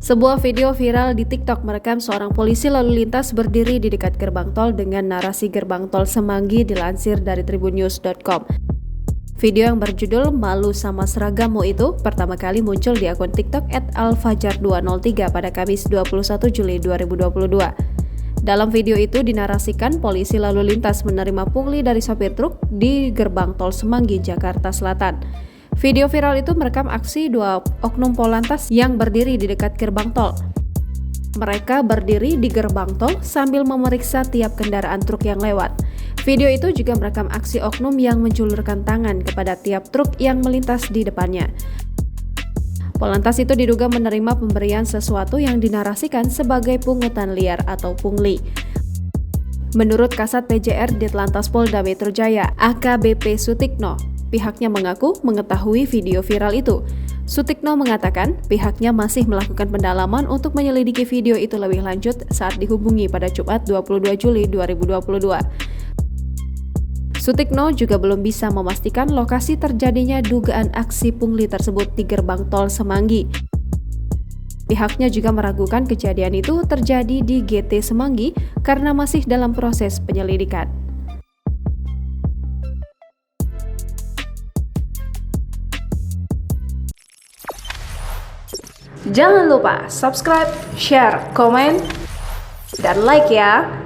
Sebuah video viral di TikTok merekam seorang polisi lalu lintas berdiri di dekat gerbang tol dengan narasi gerbang tol Semanggi dilansir dari tribunnews.com. Video yang berjudul "Malu sama Seragammu" itu pertama kali muncul di akun TikTok @alfajar203 pada Kamis 21 Juli 2022. Dalam video itu dinarasikan polisi lalu lintas menerima pungli dari sopir truk di gerbang tol Semanggi, Jakarta Selatan. Video viral itu merekam aksi dua oknum Polantas yang berdiri di dekat gerbang tol. Mereka berdiri di gerbang tol sambil memeriksa tiap kendaraan truk yang lewat. Video itu juga merekam aksi oknum yang menjulurkan tangan kepada tiap truk yang melintas di depannya. Polantas itu diduga menerima pemberian sesuatu yang dinarasikan sebagai pungutan liar atau pungli. Menurut Kasat PJR Ditlantas Polda Metro Jaya, AKBP Sutikno, pihaknya mengaku mengetahui video viral itu. Sutikno mengatakan pihaknya masih melakukan pendalaman untuk menyelidiki video itu lebih lanjut saat dihubungi pada Jumat 22 Juli 2022. Sutikno juga belum bisa memastikan lokasi terjadinya dugaan aksi pungli tersebut di gerbang tol Semanggi. Pihaknya juga meragukan kejadian itu terjadi di GT Semanggi karena masih dalam proses penyelidikan. Jangan lupa subscribe, share, komen, dan like ya!